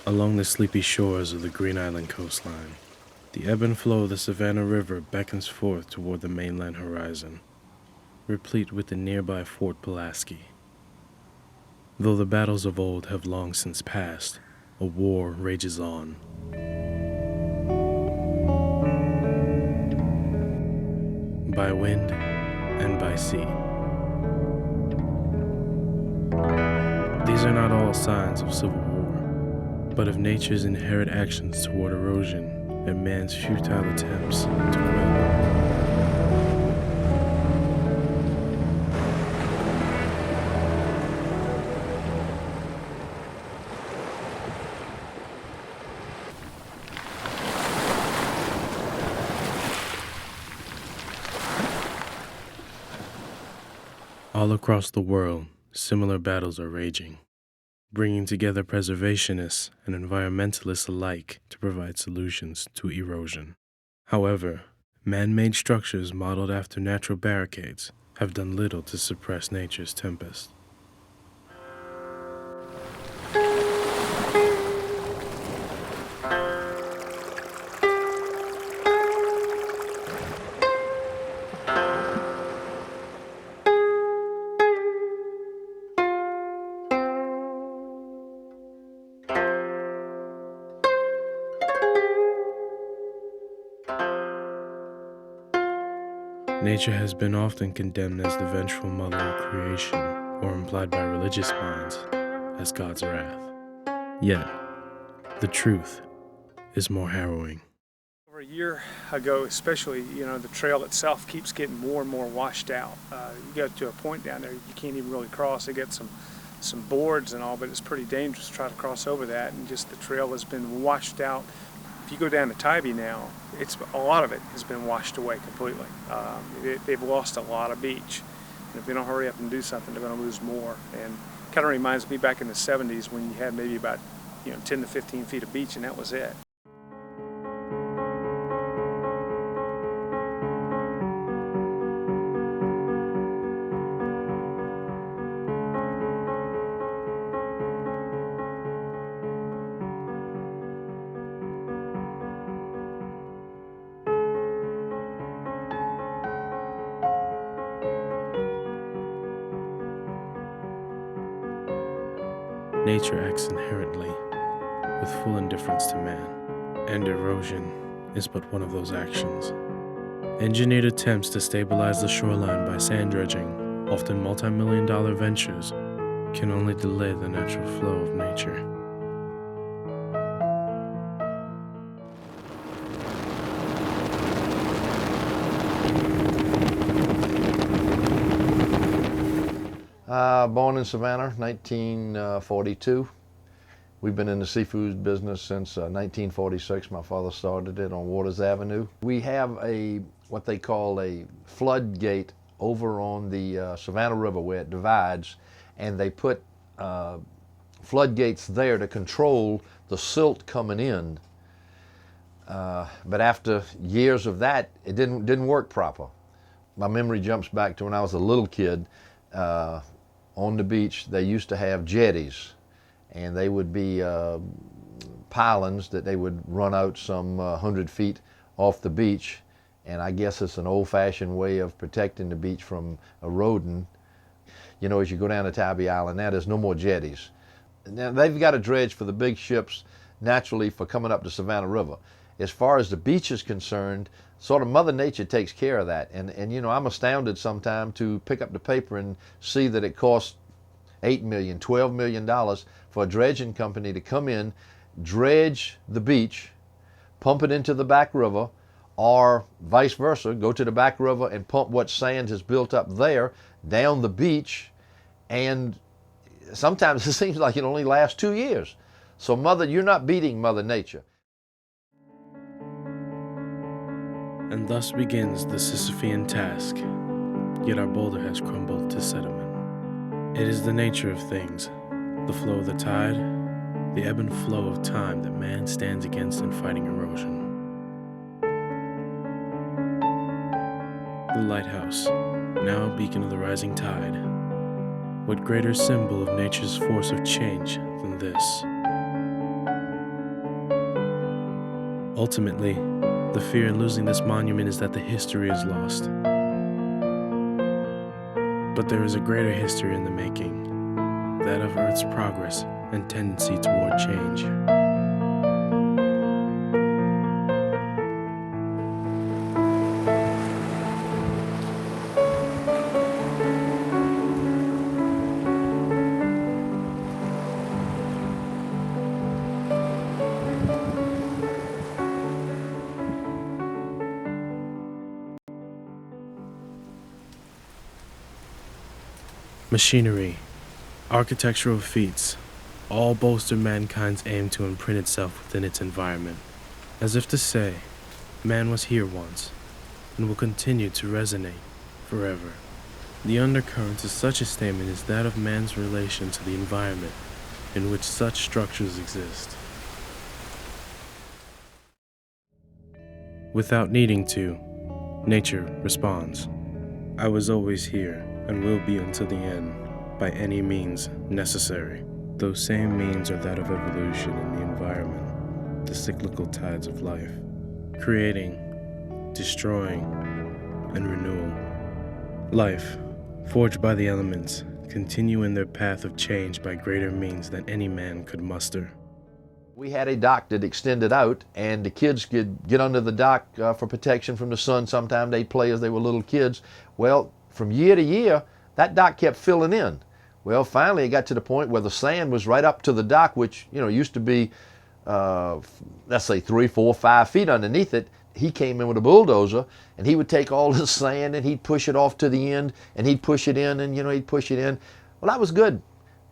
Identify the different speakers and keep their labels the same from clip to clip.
Speaker 1: Along the sleepy shores of the Green Island coastline, the ebb and flow of the Savannah River beckons forth toward the mainland horizon, replete with the nearby Fort Pulaski. Though the battles of old have long since passed, a war rages on. By wind and by sea. These are not all signs of civil war, but of nature's inherent actions toward erosion and man's futile attempts to quell them. All across the world, similar battles are raging, bringing together preservationists and environmentalists alike to provide solutions to erosion. However, man-made structures modeled after natural barricades have done little to suppress nature's tempest. Nature has been often condemned as the vengeful mother of creation, or implied by religious minds as God's wrath. Yet, the truth is more harrowing.
Speaker 2: Over a year ago, especially, the trail itself keeps getting more and more washed out. You get to a point down there you can't even really cross. They get some boards and all, but it's pretty dangerous to try to cross over that. And just the trail has been washed out. If you go down to Tybee now, a lot of it has been washed away completely. They've lost a lot of beach. And if they don't hurry up and do something, they're going to lose more. And kind of reminds me back in the 70s when you had maybe about 10 to 15 feet of beach, and that was it.
Speaker 1: Nature acts inherently, with full indifference to man, and erosion is but one of those actions. Engineered attempts to stabilize the shoreline by sand dredging, often multi-million-dollar ventures, can only delay the natural flow of nature.
Speaker 3: Born in Savannah, 1942. We've been in the seafood business since 1946. My father started it on Waters Avenue. We have what they call a floodgate over on the Savannah River where it divides, and they put floodgates there to control the silt coming in. But after years of that, it didn't work proper. My memory jumps back to when I was a little kid. On the beach, they used to have jetties, and they would be pylons that they would run out some 100 feet off the beach, and I guess it's an old-fashioned way of protecting the beach from eroding. As you go down to Tybee Island now, there's no more jetties. Now, they've got a dredge for the big ships, naturally, for coming up the Savannah River. As far as the beach is concerned, sort of Mother Nature takes care of that. And I'm astounded sometimes to pick up the paper and see that it costs $8 million, $12 million for a dredging company to come in, dredge the beach, pump it into the back river, or vice versa, go to the back river and pump what sand has built up there down the beach. And sometimes it seems like it only lasts 2 years. So you're not beating Mother Nature.
Speaker 1: And thus begins the Sisyphean task, yet our boulder has crumbled to sediment. It is the nature of things, the flow of the tide, the ebb and flow of time that man stands against in fighting erosion. The lighthouse, now a beacon of the rising tide. What greater symbol of nature's force of change than this? Ultimately, the fear in losing this monument is that the history is lost. But there is a greater history in the making, that of Earth's progress and tendency toward change. Machinery, architectural feats, all bolster mankind's aim to imprint itself within its environment, as if to say, man was here once, and will continue to resonate forever. The undercurrent to such a statement is that of man's relation to the environment in which such structures exist. Without needing to, nature responds. I was always here and will be until the end, by any means necessary. Those same means are that of evolution in the environment, the cyclical tides of life, creating, destroying, and renewal. Life, forged by the elements, continue in their path of change by greater means than any man could muster.
Speaker 3: We had a dock that extended out, and the kids could get under the dock for protection from the sun. Sometimes they'd play as they were little kids. Well, from year to year, that dock kept filling in. Well, finally it got to the point where the sand was right up to the dock, which, used to be, let's say 3, 4, 5 feet underneath it. He came in with a bulldozer, and he would take all the sand and he'd push it off to the end, and he'd push it in, and he'd push it in. Well, that was good.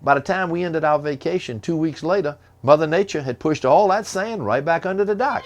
Speaker 3: By the time we ended our vacation 2 weeks later, Mother Nature had pushed all that sand right back under the dock.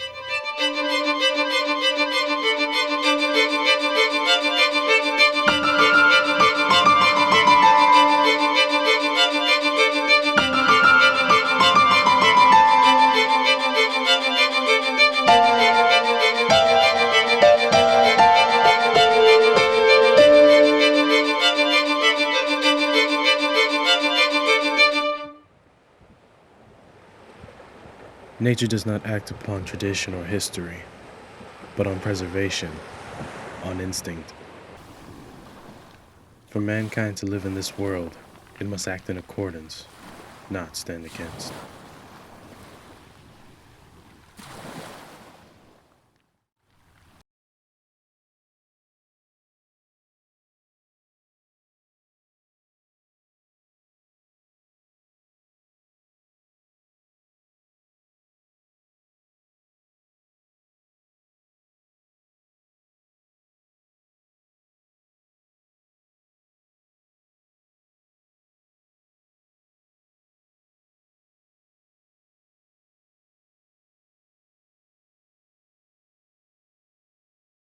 Speaker 1: Nature does not act upon tradition or history, but on preservation, on instinct. For mankind to live in this world, it must act in accordance, not stand against.